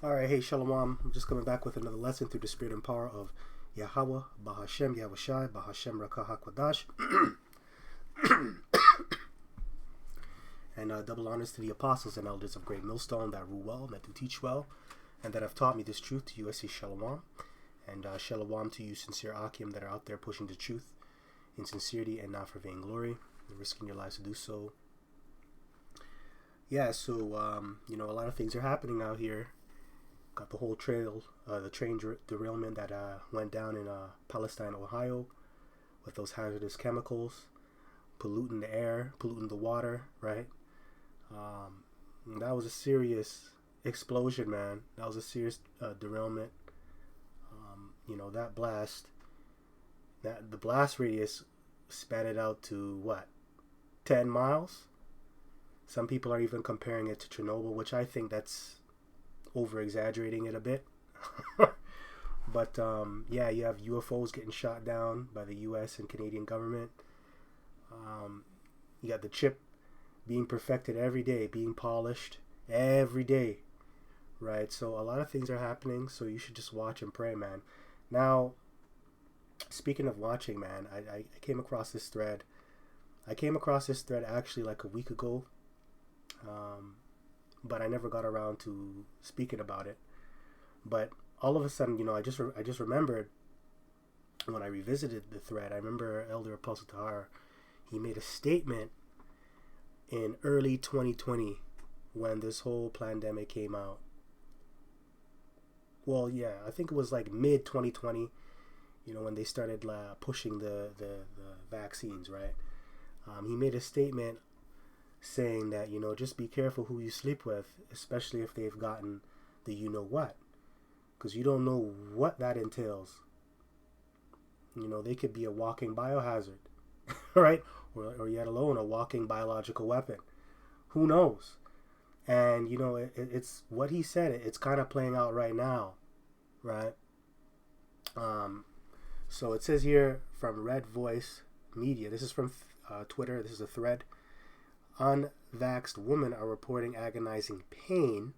All right, hey Shalom. I'm just coming back with another lesson through the spirit and power of Yahweh, Bahashem, Yahushai, Bahashem Rakah HaKodash. And double honors to the apostles and elders of Great Millstone that rule well, that do teach well, and that have taught me this truth. To you, I say Shalom. And Shalom to you, sincere Akim, that are out there pushing the truth in sincerity and not for vainglory, and risking your lives to do so. Yeah, so, a lot of things are happening out here. Got the whole the train derailment that went down in Palestine, Ohio, with those hazardous chemicals, polluting the air, polluting the water, right? That was a serious explosion, man. That was a serious derailment. That blast, the blast radius spanned out to what, 10 miles? Some people are even comparing it to Chernobyl, which I think that's over exaggerating it a bit. But you have UFOs getting shot down by the US and Canadian government. You got the chip being perfected every day, being polished every day, right? So a lot of things are happening, so you should just watch and pray, man. Now, speaking of watching, man, I came across this thread. Actually like a week ago, but I never got around to speaking about it. But all of a sudden, I just remembered when I revisited the thread. I remember Elder Apostle Tahar. He made a statement in early 2020 when this whole pandemic came out. Well, yeah, I think it was like mid 2020. When they started pushing the vaccines, right? He made a statement saying that, just be careful who you sleep with, especially if they've gotten the what, because you don't know what that entails. They could be a walking biohazard, right? Or yet alone a walking biological weapon. Who knows? And, it's what he said. It's kind of playing out right now, right? So it says here from Red Voice Media. This is from Twitter. This is a thread. Unvaxxed women are reporting agonizing pain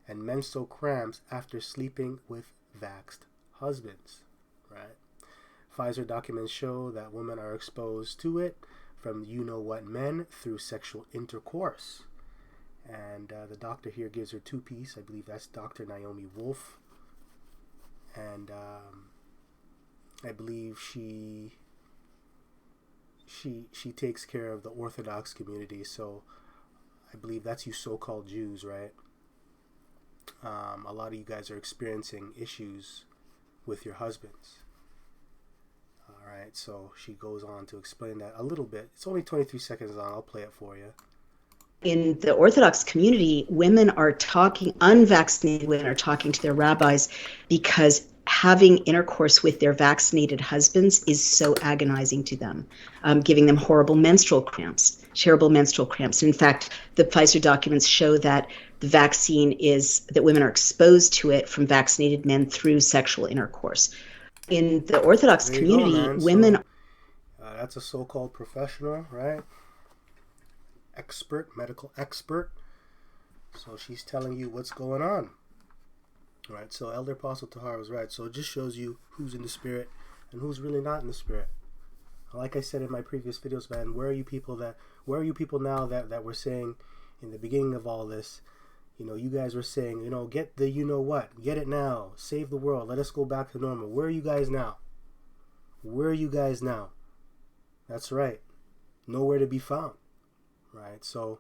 and menstrual cramps after sleeping with vaxxed husbands, right? Pfizer documents show that women are exposed to it from you-know-what men through sexual intercourse. And the doctor here gives her two-piece. I believe that's Dr. Naomi Wolf. And I believe she takes care of the Orthodox community, so I believe that's you so-called Jews, right? A lot of you guys are experiencing issues with your husbands. All right, so she goes on to explain that a little bit. It's only 23 seconds long. I'll play it for you. In the Orthodox community, unvaccinated women are talking to their rabbis because having intercourse with their vaccinated husbands is so agonizing to them, giving them terrible menstrual cramps. In fact, the Pfizer documents show that the vaccine that women are exposed to it from vaccinated men through sexual intercourse. In the Orthodox community, women... that's a so-called professional, right? Medical expert. So she's telling you what's going on. All right, so Elder Apostle Tahar was right. So it just shows you who's in the spirit and who's really not in the spirit. Like I said in my previous videos, man, where are you people now that were saying in the beginning of all this, you guys were saying, get the what, get it now, save the world, let us go back to normal. Where are you guys now? That's right. Nowhere to be found. Right? So,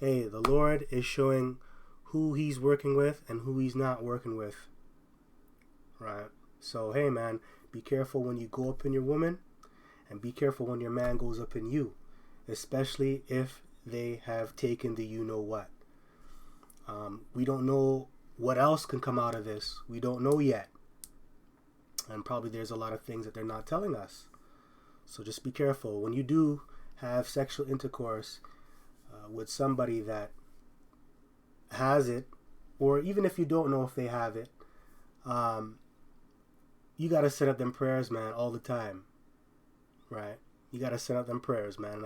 hey, the Lord is showing who he's working with and who he's not working with. Right? So, hey, man, be careful when you go up in your woman, and be careful when your man goes up in you, especially if they have taken the what. We don't know what else can come out of this. We don't know yet. And probably there's a lot of things that they're not telling us. So just be careful. When you do have sexual intercourse with somebody that has it, or even if you don't know if they have it, you got to set up them prayers, man, all the time. Right? You got to set up them prayers, man.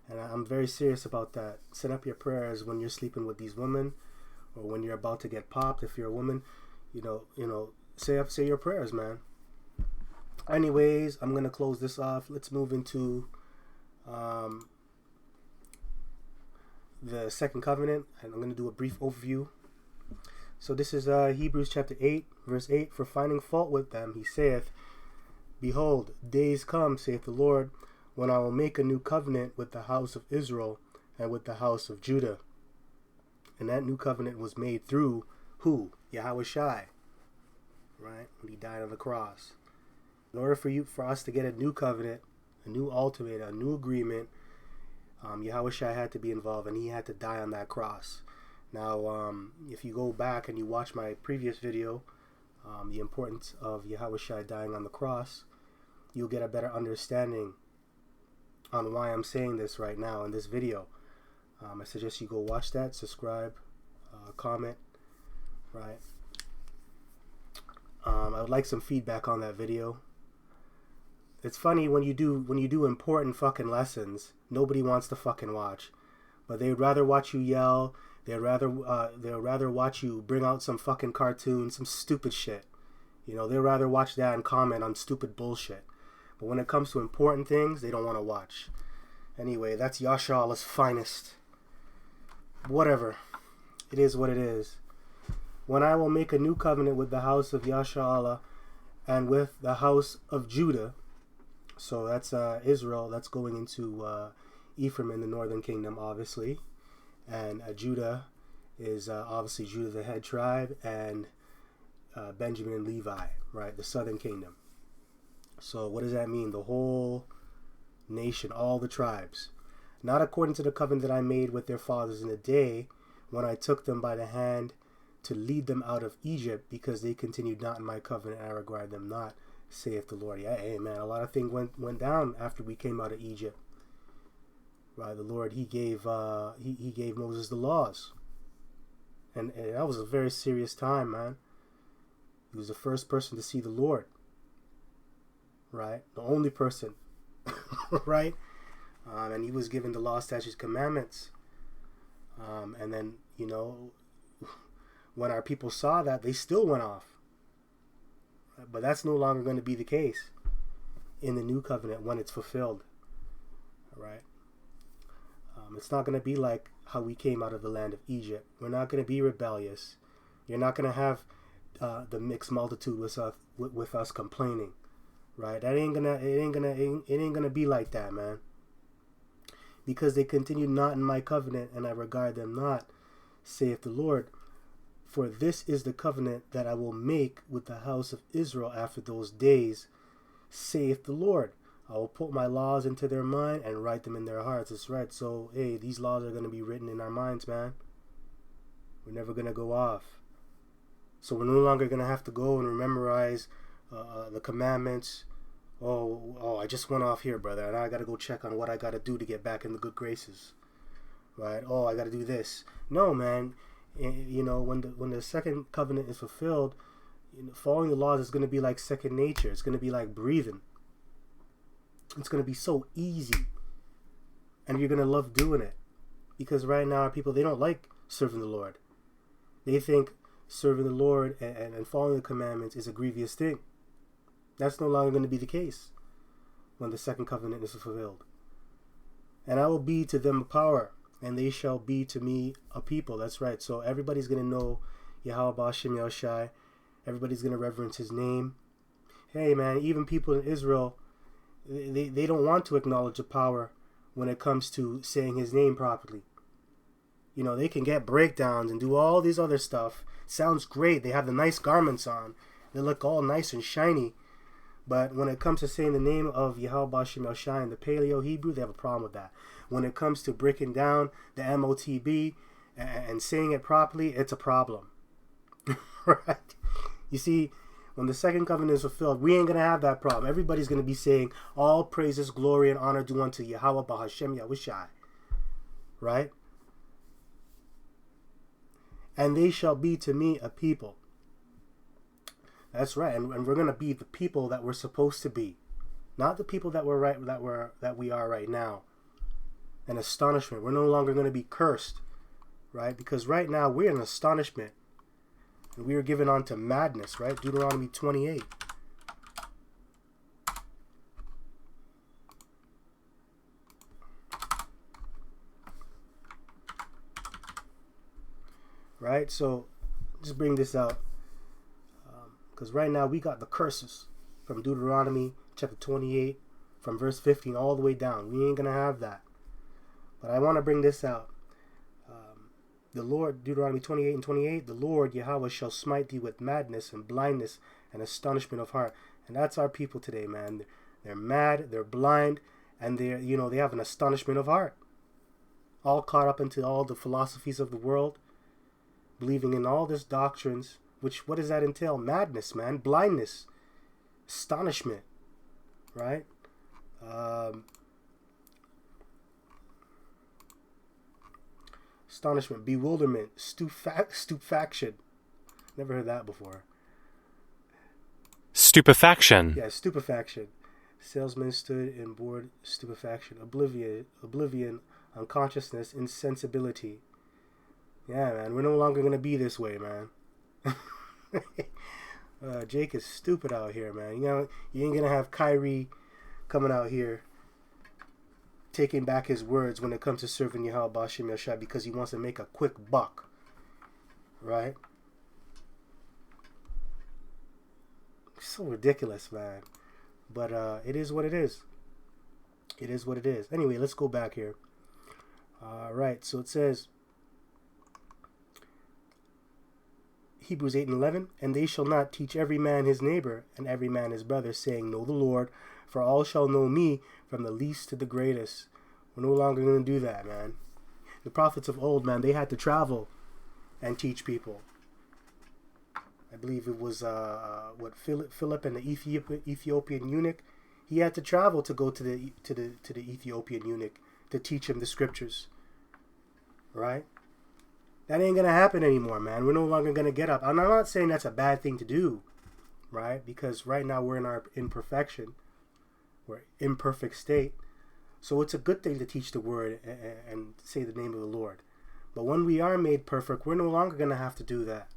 And I'm very serious about that. Set up your prayers when you're sleeping with these women or when you're about to get popped, if you're a woman, say your prayers, man. Anyways, I'm gonna close this off. Let's move into the second covenant, and I'm gonna do a brief overview. So this is Hebrews chapter 8, verse 8. For finding fault with them, he saith, Behold, days come, saith the Lord, when I will make a new covenant with the house of Israel and with the house of Judah. And that new covenant was made through who? Yahushai, right? When he died on the cross. In order for us to get a new covenant, a new ultimate, a new agreement, Yahushai had to be involved, and he had to die on that cross. Now, if you go back and you watch my previous video, the importance of Yahushai dying on the cross, you'll get a better understanding on why I'm saying this right now in this video. I suggest you go watch that, subscribe, comment, right? I would like some feedback on that video. It's funny when you do important fucking lessons, nobody wants to fucking watch, but they'd rather watch you yell. They'd rather watch you bring out some fucking cartoon, some stupid shit. They'd rather watch that and comment on stupid bullshit. But when it comes to important things, they don't want to watch. Anyway, that's Yasha Allah's finest. Whatever. It is what it is. When I will make a new covenant with the house of Yasha Allah and with the house of Judah. So that's Israel. That's going into Ephraim in the northern kingdom, obviously. And Judah is obviously Judah, the head tribe, and Benjamin and Levi, right, the southern kingdom. So what does that mean? The whole nation, all the tribes. Not according to the covenant that I made with their fathers in the day when I took them by the hand to lead them out of Egypt, because they continued not in my covenant, and I regard them not, saith the Lord. Yeah, hey man, a lot of things went down after we came out of Egypt. Right, the Lord, he gave Moses the laws, and that was a very serious time, man. He was the first person to see the Lord, right? The only person, right? And he was given the law, statutes, commandments. And then when our people saw that, they still went off. But that's no longer going to be the case in the new covenant when it's fulfilled, right? It's not going to be like how we came out of the land of Egypt. We're not going to be rebellious. You're not going to have the mixed multitude with us complaining, right? It ain't gonna be like that, man. Because they continue not in my covenant, and I regard them not, saith the Lord. For this is the covenant that I will make with the house of Israel after those days, saith the Lord. I will put my laws into their mind and write them in their hearts. That's right. So, hey, these laws are going to be written in our minds, man. We're never going to go off. So we're no longer going to have to go and memorize the commandments. Oh, I just went off here, brother, and I got to go check on what I got to do to get back in the good graces. Right? Oh, I got to do this. No, man. When the second covenant is fulfilled, following the laws is going to be like second nature. It's going to be like breathing. It's going to be so easy, and you're going to love doing it, because right now our people, they don't like serving the Lord. They think serving the Lord and following the commandments is a grievous thing. That's no longer going to be the case when the second covenant is fulfilled. And I will be to them a power, and they shall be to me a people. That's right. So everybody's going to know Yahweh B'Shem Yahushai. Everybody's going to reverence his name. Hey man, even people in Israel, they don't want to acknowledge the power when it comes to saying his name properly. They can get breakdowns and do all these other stuff. Sounds great. They have the nice garments on. They look all nice and shiny. But when it comes to saying the name of Yahweh B'Shem Yahushai in the Paleo Hebrew, they have a problem with that. When it comes to breaking down the MOTB and saying it properly, it's a problem. Right? You see, when the second covenant is fulfilled, we ain't going to have that problem. Everybody's going to be saying, all praises, glory, and honor due unto Yahweh B'Shem Yahushai. Right? And they shall be to me a people. That's right. And we're going to be the people that we're supposed to be. Not the people that we are right now. An astonishment. We're no longer going to be cursed. right? Because right now we're in astonishment, and we are given on to madness, right? Deuteronomy 28. Right? So just bring this out, because right now we got the curses from Deuteronomy chapter 28, from verse 15 all the way down. We ain't going to have that. But I want to bring this out. The Lord, Deuteronomy 28 and 28, the Lord Yahweh shall smite thee with madness and blindness and astonishment of heart. And that's our people today, man. They're mad, they're blind, and they have an astonishment of heart. All caught up into all the philosophies of the world, believing in all these doctrines, which, what does that entail? Madness, man. Blindness. Astonishment. Right? Astonishment, bewilderment, stupefaction. Never heard that before. Stupefaction. Yeah, stupefaction. Salesman stood in bored stupefaction. Oblivion, unconsciousness, insensibility. Yeah, man, we're no longer going to be this way, man. Jake is stupid out here, man. You ain't going to have Kyrie coming out here taking back his words when it comes to serving Yahweh Bashim Yashai because he wants to make a quick buck. Right? So ridiculous, man. But it is what it is. It is what it is. Anyway, let's go back here. Right, so it says, Hebrews 8 and 11, and they shall not teach every man his neighbor and every man his brother, saying, Know the Lord, for all shall know me, from the least to the greatest. We're no longer going to do that, man. The prophets of old, man, they had to travel and teach people. I believe it was Philip and the Ethiopian eunuch. He had to travel to go to the Ethiopian eunuch to teach him the scriptures. Right? That ain't going to happen anymore, man. We're no longer going to get up. I'm not saying that's a bad thing to do, right? Because right now we're in our imperfection. We're imperfect state. So it's a good thing to teach the word and say the name of the Lord. But when we are made perfect, we're no longer going to have to do that,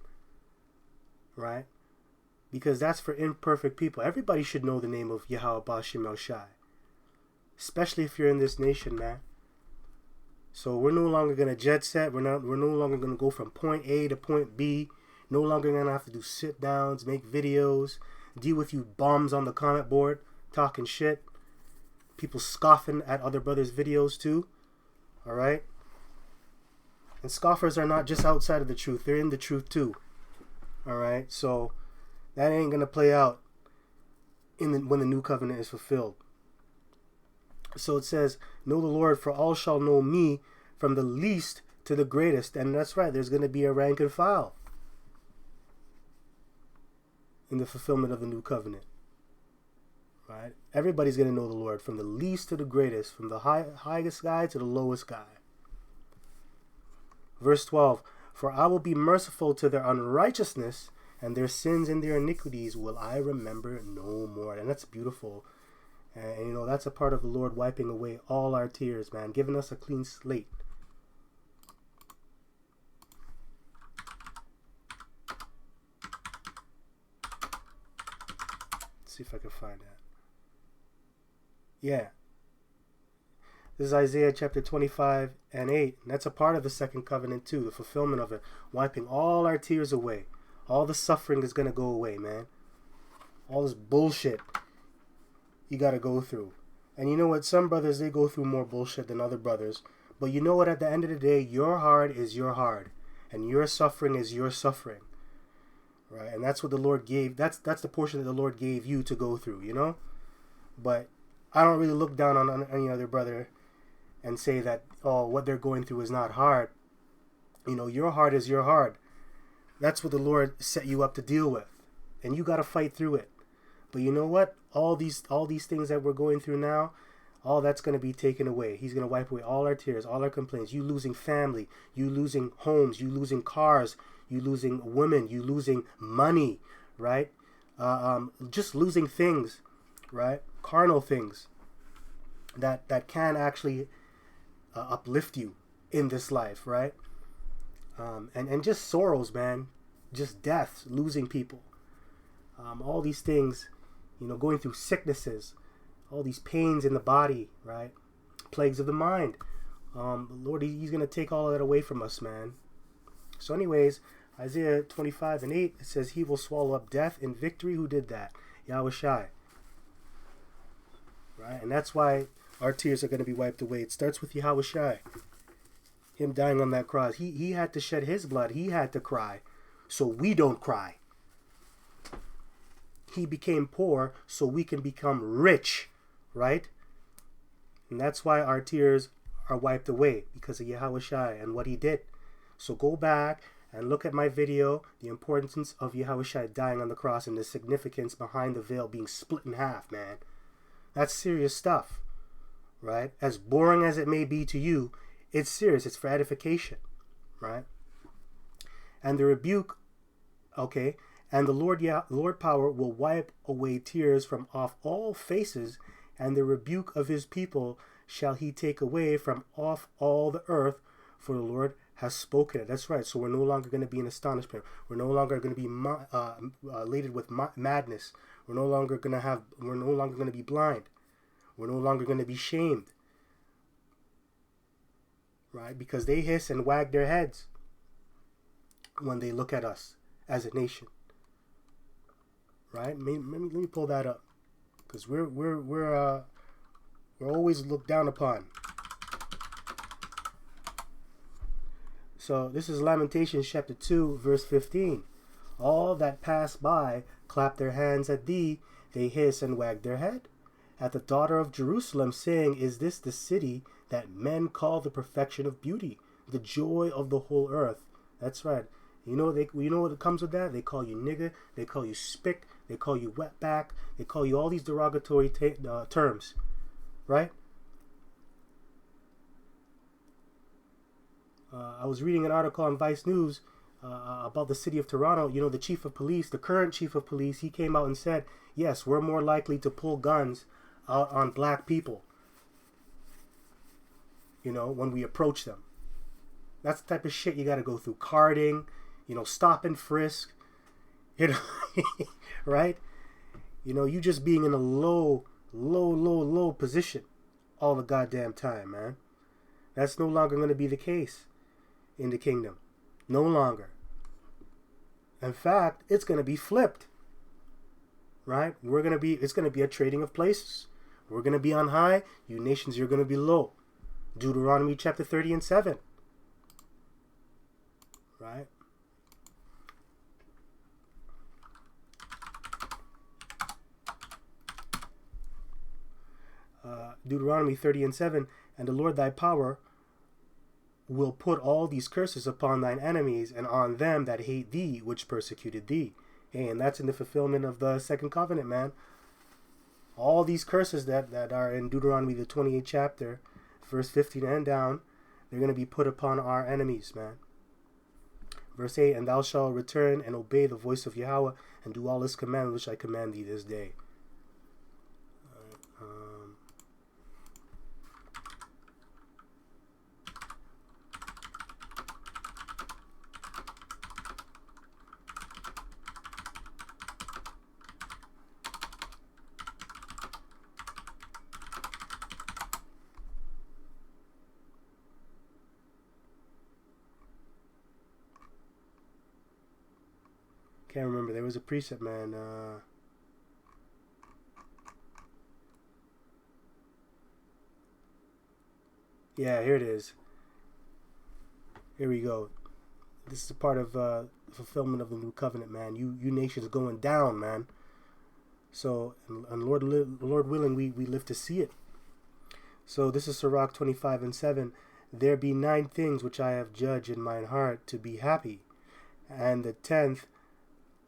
right? Because that's for imperfect people. Everybody should know the name of Yahweh Bashim El Shai. Especially if you're in this nation, man. So we're no longer going to jet set. We're no longer going to go from point A to point B. No longer going to have to do sit downs, make videos, deal with you bums on the comment board, talking shit. People scoffing at other brothers' videos too. Alright? And scoffers are not just outside of the truth. They're in the truth too. Alright? So that ain't going to play out when the new covenant is fulfilled. So it says, Know the Lord, for all shall know me, from the least to the greatest. And that's right, there's going to be a rank and file in the fulfillment of the new covenant. Right? Everybody's going to know the Lord, from the least to the greatest, from the highest guy to the lowest guy. Verse 12, For I will be merciful to their unrighteousness, and their sins and their iniquities will I remember no more. And that's beautiful. And that's a part of the Lord wiping away all our tears, man, giving us a clean slate. Let's see if I can find that. Yeah. This is Isaiah chapter 25 and 8. And that's a part of the second covenant too, the fulfillment of it, wiping all our tears away. All the suffering is going to go away, man. All this bullshit you got to go through. And you know what? Some brothers, they go through more bullshit than other brothers. But you know what? At the end of the day, your hard is your hard. And your suffering is your suffering. Right? And that's what the Lord gave. That's the portion that the Lord gave you to go through, you know? But I don't really look down on any other brother and say that, oh, what they're going through is not hard. Your hard is your hard. That's what the Lord set you up to deal with. And you got to fight through it. But you know what? All these things that we're going through now, all that's going to be taken away. He's going to wipe away all our tears, all our complaints. You losing family, you losing homes, you losing cars, you losing women, you losing money, right? Just losing things, right? Carnal things that can actually uplift you in this life, right? And just sorrows, man, just deaths, losing people, all these things, going through sicknesses, all these pains in the body, right? Plagues of the mind. The Lord, He's going to take all of that away from us, man. So anyways, Isaiah 25:8, it says, He will swallow up death in victory. Who did that? Yahweh Shai. Right? And that's why our tears are going to be wiped away. It starts with Yahweh Shai. Him dying on that cross. He had to shed His blood. He had to cry. So we don't cry. He became poor so we can become rich. Right? And that's why our tears are wiped away. Because of Yahweh Shai and what He did. So go back and look at my video, the importance of Yahweh Shai dying on the cross and the significance behind the veil being split in half, man. That's serious stuff, right? As boring as it may be to you, it's serious. It's for edification, right? And the rebuke, okay, and the Lord power will wipe away tears from off all faces, and the rebuke of His people shall He take away from off all the earth, for the Lord has spoken it. That's right. So we're no longer going to be in astonishment. We're no longer going to be elated with madness. We're no longer going to be blind. We're no longer going to be shamed. Right? Because they hiss and wag their heads when they look at us as a nation. Right? Let me pull that up, because we're always looked down upon. So this is Lamentations chapter 2, verse 15. All that pass by clap their hands at thee, they hiss and wag their head. At the daughter of Jerusalem, saying, Is this the city that men call the perfection of beauty, the joy of the whole earth? That's right. You know what comes with that? They call you nigger, they call you spick, they call you wetback, they call you all these derogatory terms, right? I was reading an article on Vice News about the city of Toronto. The chief of police, the current chief of police, he came out and said, yes, we're more likely to pull guns out on black people, when we approach them. That's the type of shit you got to go through. Carding, stop and frisk, right? You just being in a low position all the goddamn time, man. That's no longer going to be the case in the kingdom. No longer. In fact, it's going to be flipped. Right? It's going to be a trading of places. We're going to be on high. You nations, you're going to be low. Deuteronomy chapter 30 and 7. Right? Deuteronomy 30 and 7. And the Lord thy power will put all these curses upon thine enemies and on them that hate thee, which persecuted thee. And that's in the fulfillment of the second covenant, man. All these curses that are in Deuteronomy, the 28th chapter, verse 15 and down, they're going to be put upon our enemies, man. Verse 8, and thou shalt return and obey the voice of Yahweh and do all his commandments which I command thee this day. Can't remember. There was a precept, man. Yeah, here it is. Here we go. This is a part of the fulfillment of the new covenant, man. You nations going down, man. So, and Lord willing, we live to see it. So this is Sirach 25 and 7. There be 9 things which I have judged in mine heart to be happy, and the 10th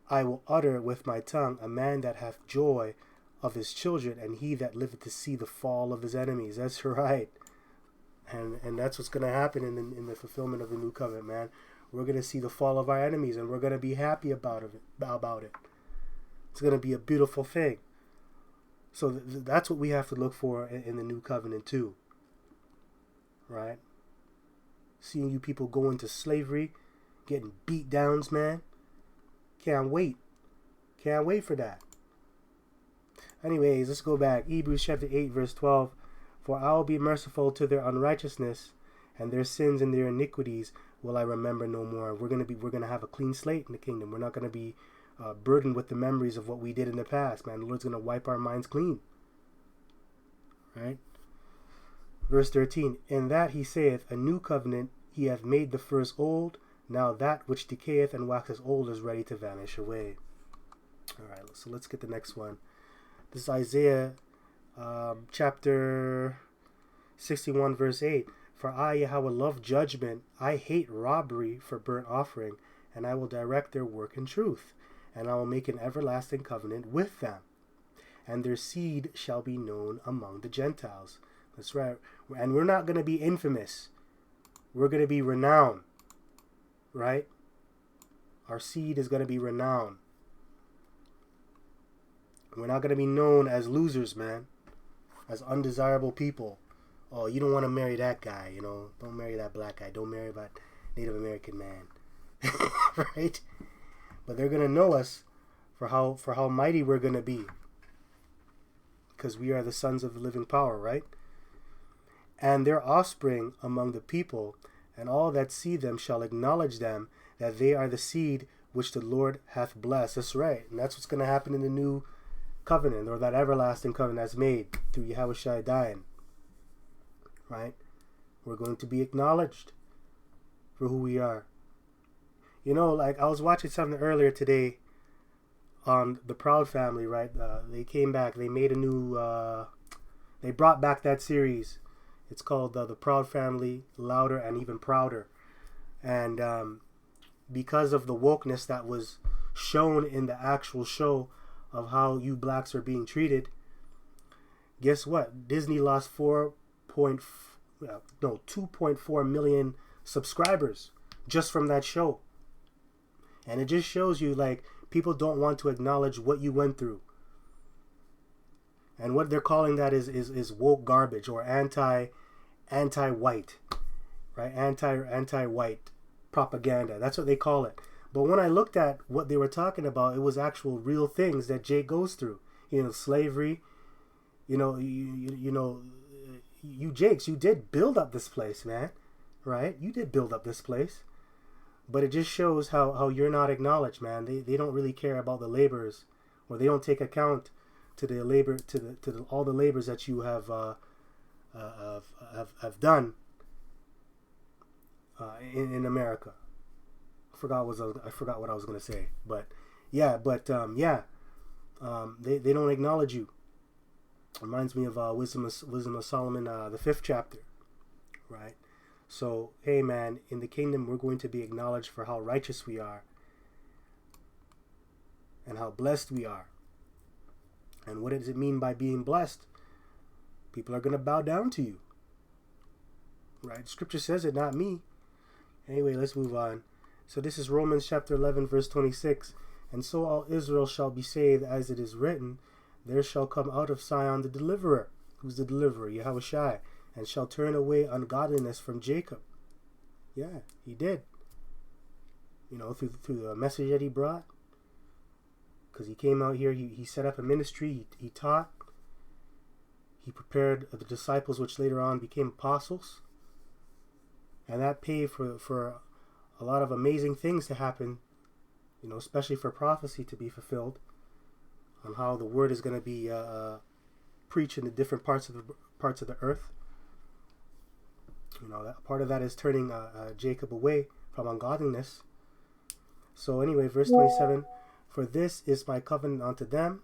I will utter with my tongue, a man that hath joy of his children, and he that liveth to see the fall of his enemies. That's right. And that's what's going to happen in the fulfillment of the new covenant, man. We're going to see the fall of our enemies, and we're going to be happy about it. It's going to be a beautiful thing. So that's what we have to look for in the new covenant too. Right? Seeing you people go into slavery, getting beat downs, man. Can't wait. Can't wait for that. Anyways, let's go back. Hebrews chapter 8, verse 12. For I will be merciful to their unrighteousness, and their sins and their iniquities will I remember no more. We're gonna have a clean slate in the kingdom. We're not gonna be burdened with the memories of what we did in the past, man. The Lord's gonna wipe our minds clean. Right? Verse 13. In that he saith, a new covenant he hath made the first old. Now that which decayeth and waxes old is ready to vanish away. Alright, so let's get the next one. This is Isaiah chapter 61, verse 8. For I, Yahweh, love judgment. I hate robbery for burnt offering, and I will direct their work in truth. And I will make an everlasting covenant with them, and their seed shall be known among the Gentiles. That's right. And we're not going to be infamous. We're going to be renowned. Right? Our seed is going to be renowned. We're not going to be known as losers, man. As undesirable people. Oh, you don't want to marry that guy, you know. Don't marry that black guy. Don't marry that Native American man. Right? But they're going to know us for how mighty we're going to be. Because we are the sons of the living power, right? And their offspring among the people, and all that see them shall acknowledge them, that they are the seed which the Lord hath blessed. That's right. And that's what's going to happen in the new covenant, or that everlasting covenant that's made through Yahushua dying. Right? We're going to be acknowledged for who we are. You know, like I was watching something earlier today on the Proud Family, right? They came back. They made a new, they brought back that series. It's called The Proud Family, Louder and Even Prouder. And because of the wokeness that was shown in the actual show of how you blacks are being treated, guess what? Disney lost 2.4 million subscribers just from that show. And it just shows you, like, people don't want to acknowledge what you went through. And what they're calling that is woke garbage, or anti-white, right? Anti-white propaganda. That's what they call it. But when I looked at what they were talking about, it was actual real things that Jake goes through. You know, slavery. You know, you Jakes, you did build up this place, man. Right? You did build up this place. But it just shows how you're not acknowledged, man. They don't really care about the laborers, or they don't take account to the labor, all the labors that you have done in America. I forgot what I was gonna say, but they don't acknowledge you. Reminds me of Wisdom of Solomon, the 5th chapter, right? So, hey man, in the kingdom we're going to be acknowledged for how righteous we are and how blessed we are. And what does it mean by being blessed? People are going to bow down to you. Right? Scripture says it, not me. Anyway, let's move on. So this is Romans chapter 11, verse 26. And so all Israel shall be saved, as it is written, there shall come out of Sion the deliverer. Who's the deliverer? Yahushua. And shall turn away ungodliness from Jacob. Yeah, he did. You know, through the message that he brought. Because he came out here, he set up a ministry, he taught. He prepared the disciples, which later on became apostles. And that paved for a lot of amazing things to happen, you know, especially for prophecy to be fulfilled, on how the word is going to be preached in the different parts of the earth. You know, that part of that is turning Jacob away from ungodliness. So anyway, verse 27, for this is my covenant unto them,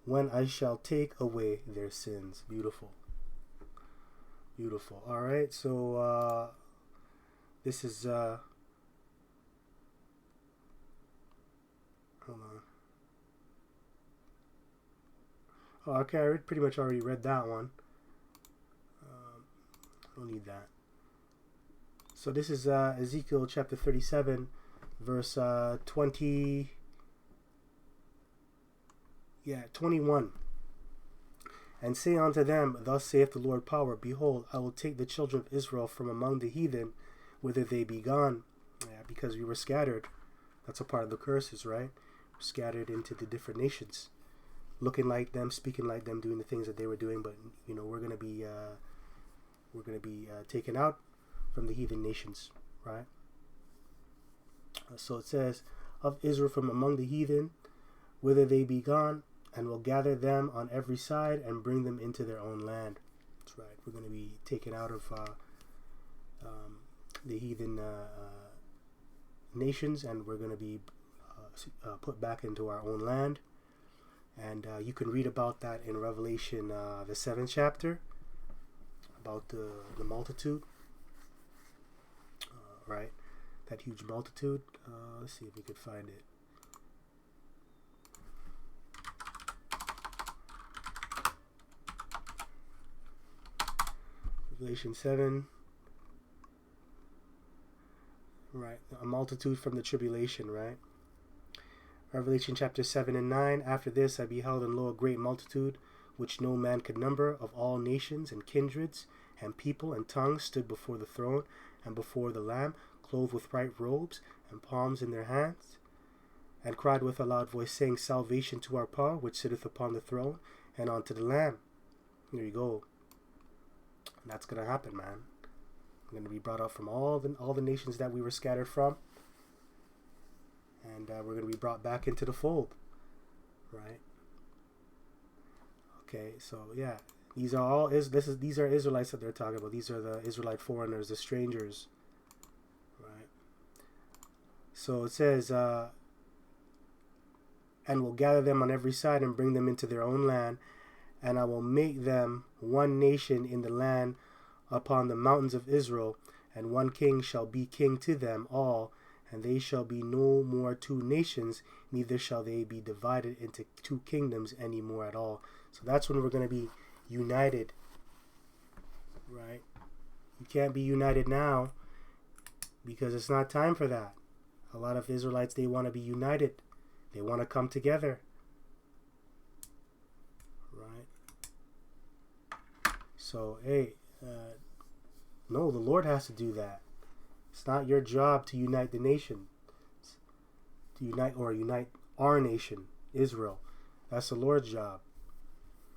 when I shall take away their sins. Beautiful. Beautiful. All right, so this is... hold on. Oh, okay, I pretty much already read that one. I don't need that. So this is Ezekiel chapter 37, verse 21. And say unto them, thus saith the Lord power, behold, I will take the children of Israel from among the heathen, whither they be gone, Yeah, because we were scattered. That's a part of the curses, right? Scattered into the different nations, looking like them, speaking like them, doing the things that they were doing. But we're gonna be taken out from the heathen nations, right? So it says, of Israel from among the heathen, whither they be gone, and will gather them on every side and bring them into their own land. That's right. We're going to be taken out of the heathen nations, and we're going to be put back into our own land. And you can read about that in Revelation, the 7th chapter, about the multitude, right? That huge multitude. Let's see if we could find it. Revelation 7. Right. A multitude from the tribulation, right? Revelation chapter 7 and 9. After this I beheld, and lo, a great multitude, which no man could number, of all nations and kindreds and people and tongues, stood before the throne and before the Lamb, clothed with white robes and palms in their hands, and cried with a loud voice, saying, Salvation to our power, which sitteth upon the throne, and unto the Lamb. There you go. And that's going to happen, man. We're going to be brought up from all the nations that we were scattered from, and we're going to be brought back into the fold, right? Okay, so yeah, these are Israelites that they're talking about. These are the Israelite foreigners, the strangers. So it says, and will gather them on every side and bring them into their own land, and I will make them one nation in the land upon the mountains of Israel, and one king shall be king to them all, and they shall be no more two nations, neither shall they be divided into two kingdoms any more at all. So that's when we're going to be united, right? You can't be united now because it's not time for that. A lot of Israelites, they want to be united. They want to come together. Right? So, hey, no, the Lord has to do that. It's not your job to unite the nation. To unite our nation, Israel. That's the Lord's job.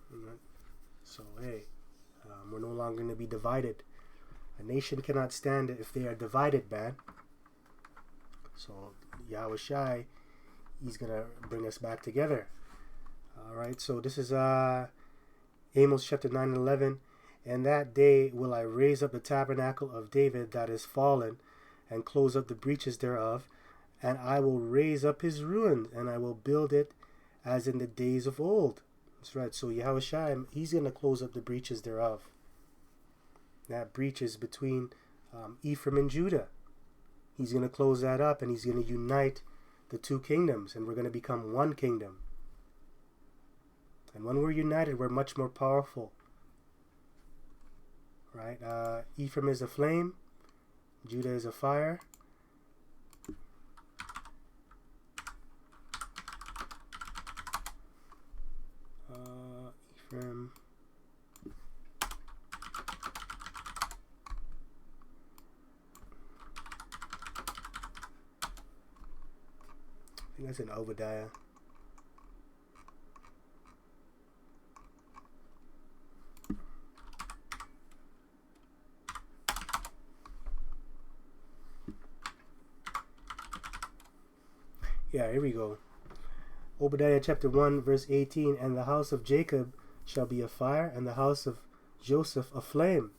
Right? So, hey, we're no longer going to be divided. A nation cannot stand it if they are divided, man. So Yahweh Shai, he's going to bring us back together. All right, so this is Amos chapter 9 and 11. And that day will I raise up the tabernacle of David that is fallen, and close up the breaches thereof, and I will raise up his ruins, and I will build it as in the days of old. That's right, so Yahweh Shai, he's going to close up the breaches thereof. That breach is between Ephraim and Judah. He's going to close that up, and he's going to unite the two kingdoms, and we're going to become one kingdom. And when we're united, we're much more powerful. Right? Ephraim is a flame. Judah is a fire. Ephraim. I think that's in Obadiah. Yeah, here we go. Obadiah chapter 1 verse 18. And the house of Jacob shall be a fire, and the house of Joseph a flame.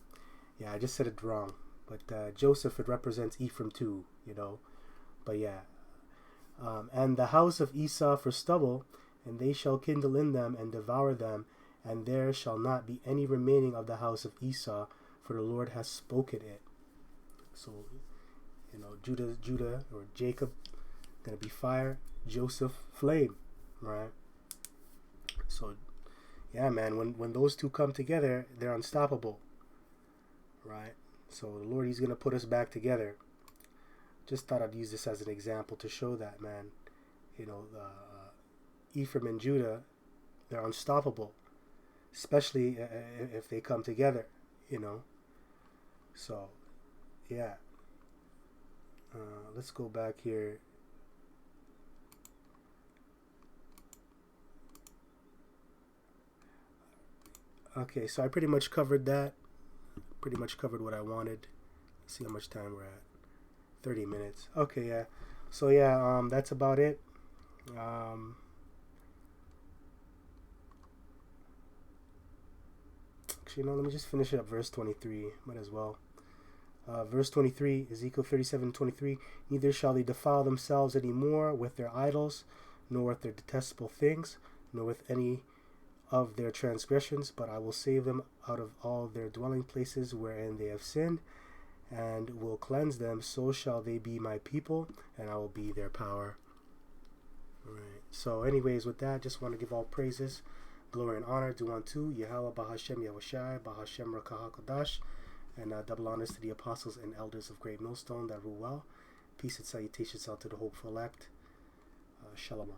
Yeah, I just said it wrong. But Joseph, it represents Ephraim too, you know. But yeah. And the house of Esau for stubble, and they shall kindle in them and devour them, and there shall not be any remaining of the house of Esau, for the Lord has spoken it. So, you know, Judah or Jacob, gonna be fire, Joseph flame, right? So yeah, man, when those two come together, they're unstoppable, right? So the Lord, he's gonna put us back together. Just thought I'd use this as an example to show that, man. You know, Ephraim and Judah, they're unstoppable, especially if they come together, you know. So yeah, Let's go back here. Okay, so I pretty much covered that. Pretty much covered what I wanted. Let's see how much time we're at. 30 minutes. Okay, yeah. So yeah, that's about it. Actually, no, let me just finish it up. Verse 23. Might as well. Verse 23, Ezekiel 37:23. Neither shall they defile themselves any more with their idols, nor with their detestable things, nor with any of their transgressions, but I will save them out of all their dwelling places wherein they have sinned, and will cleanse them. So shall they be my people, and I will be their power. All right. So anyways, with that, just want to give all praises, glory, and honor due unto Yahweh Bahashem Yahushai, Bahashem Rakah HaKadosh, and double honors to the apostles and elders of Great Millstone that rule well. Peace and salutations out to the hopeful elect. Shalom.